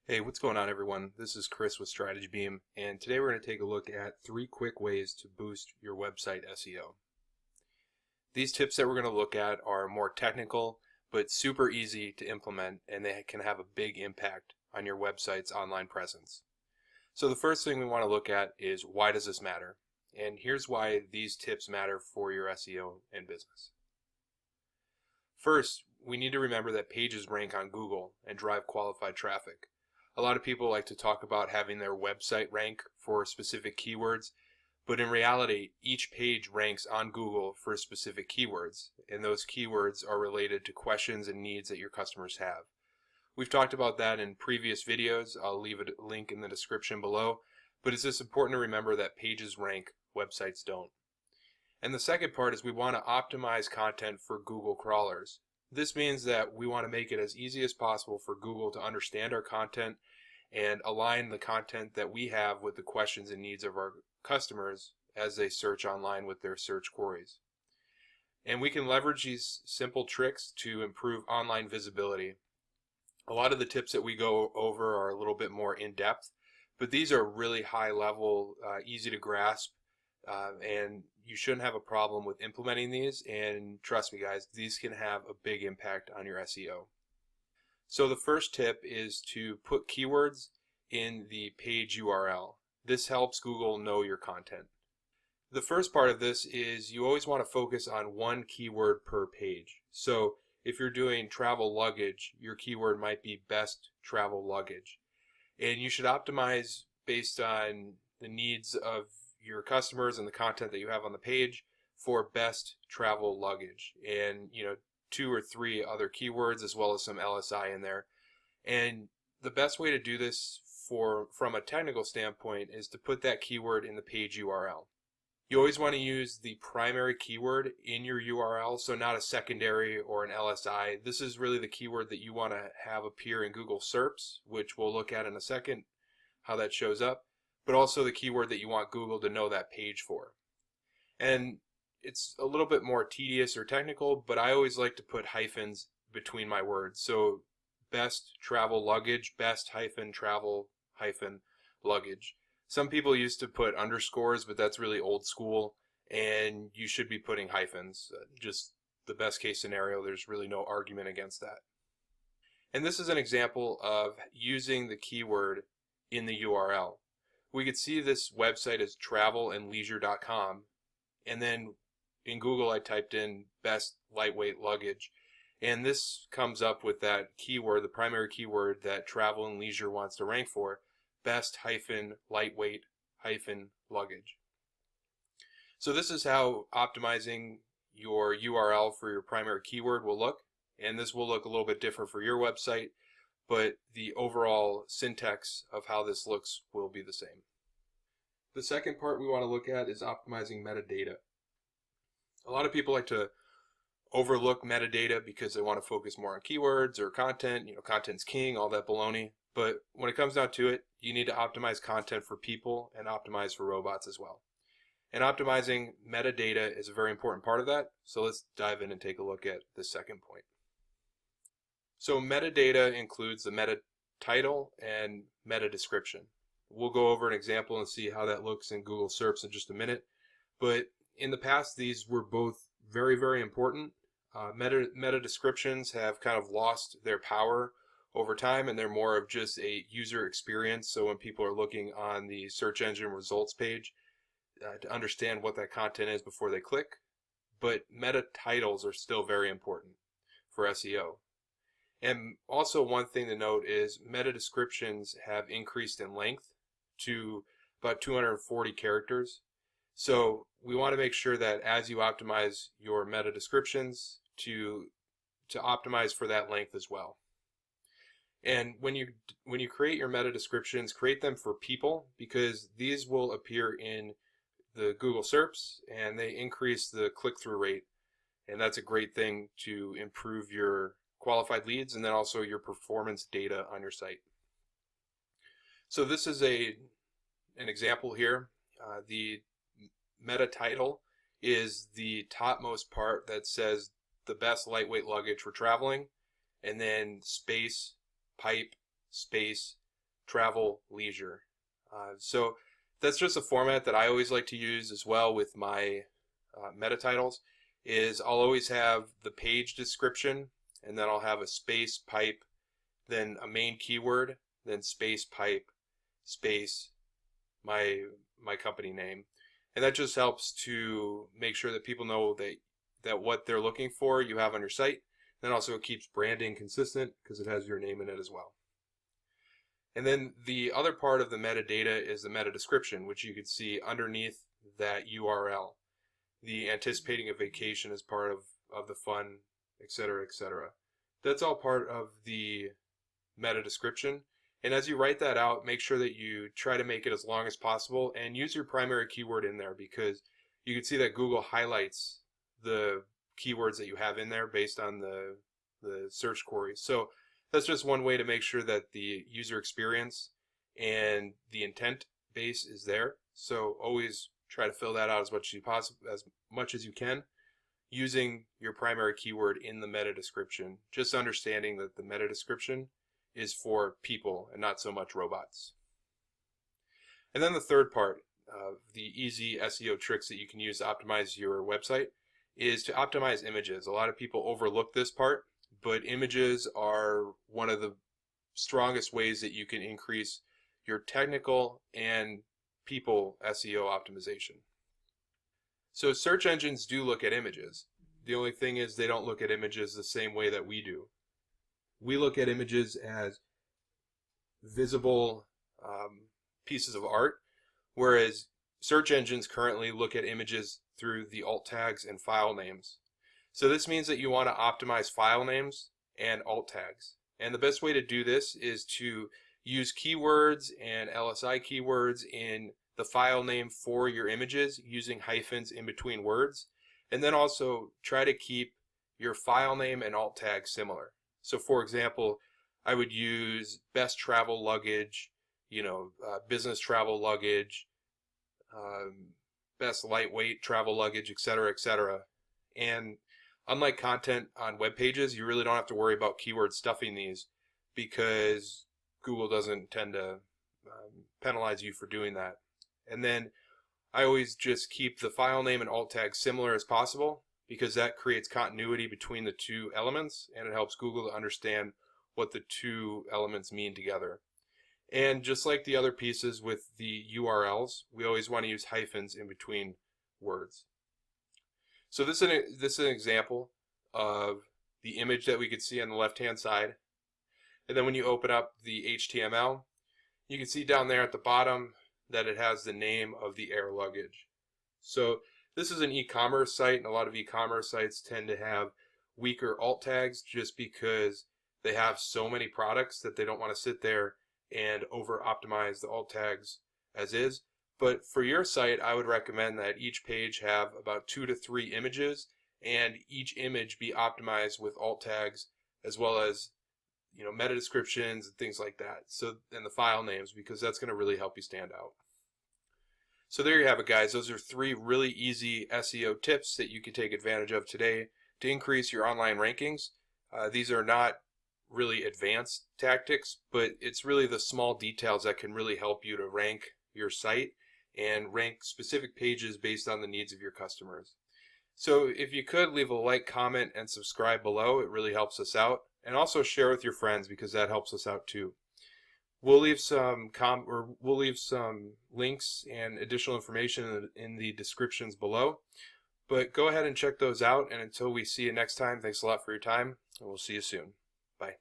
Hey, what's going on, everyone? This is Chris with Strategy Beam, and today we're going to take a look at 3 quick ways to boost your website SEO. These tips that we're going to look at are more technical, but super easy to implement, and they can have a big impact on your website's online presence. So the first thing we want to look at is, why does this matter? And here's why these tips matter for your SEO and business. First, we need to remember that pages rank on Google and drive qualified traffic. A lot of people like to talk about having their website rank for specific keywords, but in reality, each page ranks on Google for specific keywords, and those keywords are related to questions and needs that your customers have. We've talked about that in previous videos. I'll leave a link in the description below, but it's just important to remember that pages rank, websites don't. And the second part is we want to optimize content for Google crawlers. This means that we want to make it as easy as possible for Google to understand our content and align the content that we have with the questions and needs of our customers as they search online with their search queries. And we can leverage these simple tricks to improve online visibility. A lot of the tips that we go over are a little bit more in-depth, but these are really high level, easy to grasp, and you shouldn't have a problem with implementing these, and trust me guys, these can have a big impact on your SEO. So the first tip is to put keywords in the page URL. This helps Google know your content. The first part of this is you always want to focus on one keyword per page. So if you're doing travel luggage, your keyword might be best travel luggage. And you should optimize based on the needs of your customers and the content that you have on the page for best travel luggage, and 2 or 3 other keywords as well as some LSI in there. And the best way to do this from a technical standpoint is to put that keyword in the page URL. You always want to use the primary keyword in your URL, so not a secondary or an LSI. This is really the keyword that you want to have appear in Google SERPs, which we'll look at in a second how that shows up, but also the keyword that you want Google to know that page for. And it's a little bit more tedious or technical, but I always like to put hyphens between my words. So best travel luggage, best hyphen travel hyphen luggage. Some people used to put underscores, but that's really old school, and you should be putting hyphens. Just the best case scenario, there's really no argument against that. And this is an example of using the keyword in the URL. We could see this website as travelandleisure.com, and then in Google I typed in best lightweight luggage, and this comes up with that keyword, the primary keyword that Travel and Leisure wants to rank for, best hyphen lightweight hyphen luggage. So this is how optimizing your URL for your primary keyword will look, and this will look a little bit different for your website, but the overall syntax of how this looks will be the same. The second part we want to look at is optimizing metadata. A lot of people like to overlook metadata because they want to focus more on keywords or content. Content's king, all that baloney. But when it comes down to it, you need to optimize content for people and optimize for robots as well. And optimizing metadata is a very important part of that. So let's dive in and take a look at the second point. So metadata includes the meta title and meta description. We'll go over an example and see how that looks in Google SERPs in just a minute. But in the past, these were both very, very important. Meta descriptions have kind of lost their power over time, and they're more of just a user experience. So when people are looking on the search engine results page to understand what that content is before they click. But meta titles are still very important for SEO. And also one thing to note is meta descriptions have increased in length to about 240 characters. So we want to make sure that as you optimize your meta descriptions to optimize for that length as well. And when you create your meta descriptions, create them for people, because these will appear in the Google SERPs and they increase the click-through rate, and that's a great thing to improve your qualified leads and then also your performance data on your site. So this is an example here. The meta title is the topmost part that says the best lightweight luggage for traveling, and then space, pipe, space, travel, leisure. So that's just a format that I always like to use as well with my meta titles. Is I'll always have the page description, and then I'll have a space, pipe, then a main keyword, then space, pipe, space, my company name. And that just helps to make sure that people know that what they're looking for you have on your site. Then also it keeps branding consistent because it has your name in it as well. And then the other part of the metadata is the meta description, which you could see underneath that URL. The anticipating a vacation as part of the fun, etc., etc. That's all part of the meta description. And as you write that out, make sure that you try to make it as long as possible and use your primary keyword in there, because you can see that Google highlights the keywords that you have in there based on the search queries. So that's just one way to make sure that the user experience and the intent base is there. So always try to fill that out as much as you can using your primary keyword in the meta description, just understanding that the meta description is for people and not so much robots. And then the third part of the easy SEO tricks that you can use to optimize your website is to optimize images. A lot of people overlook this part, but images are one of the strongest ways that you can increase your technical and people SEO optimization. So search engines do look at images. The only thing is they don't look at images the same way that we do. We look at images as visible pieces of art, whereas search engines currently look at images through the alt tags and file names. So this means that you want to optimize file names and alt tags. And the best way to do this is to use keywords and LSI keywords in the file name for your images using hyphens in between words. And then also try to keep your file name and alt tag similar. So for example, I would use best travel luggage, business travel luggage, best lightweight travel luggage, etc., etc. And unlike content on web pages, you really don't have to worry about keyword stuffing these, because Google doesn't tend to penalize you for doing that. And then I always just keep the file name and alt tag similar as possible, because that creates continuity between the two elements and it helps Google to understand what the two elements mean together. And just like the other pieces with the URLs, we always want to use hyphens in between words. So this is an example of the image that we could see on the left-hand side. And then when you open up the HTML, you can see down there at the bottom that it has the name of the air luggage. So this is an e-commerce site, and a lot of e-commerce sites tend to have weaker alt tags just because they have so many products that they don't want to sit there and over-optimize the alt tags as is. But for your site, I would recommend that each page have about 2 to 3 images, and each image be optimized with alt tags as well as meta descriptions and things like that. So, and the file names, because that's going to really help you stand out. So there you have it, guys. Those are 3 really easy SEO tips that you can take advantage of today to increase your online rankings. These are not really advanced tactics, but it's really the small details that can really help you to rank your site and rank specific pages based on the needs of your customers. So if you could leave a like, comment, and subscribe below, it really helps us out. And also share with your friends, because that helps us out too. We'll leave some links and additional information in the descriptions below. But go ahead and check those out. And until we see you next time, thanks a lot for your time, and we'll see you soon. Bye.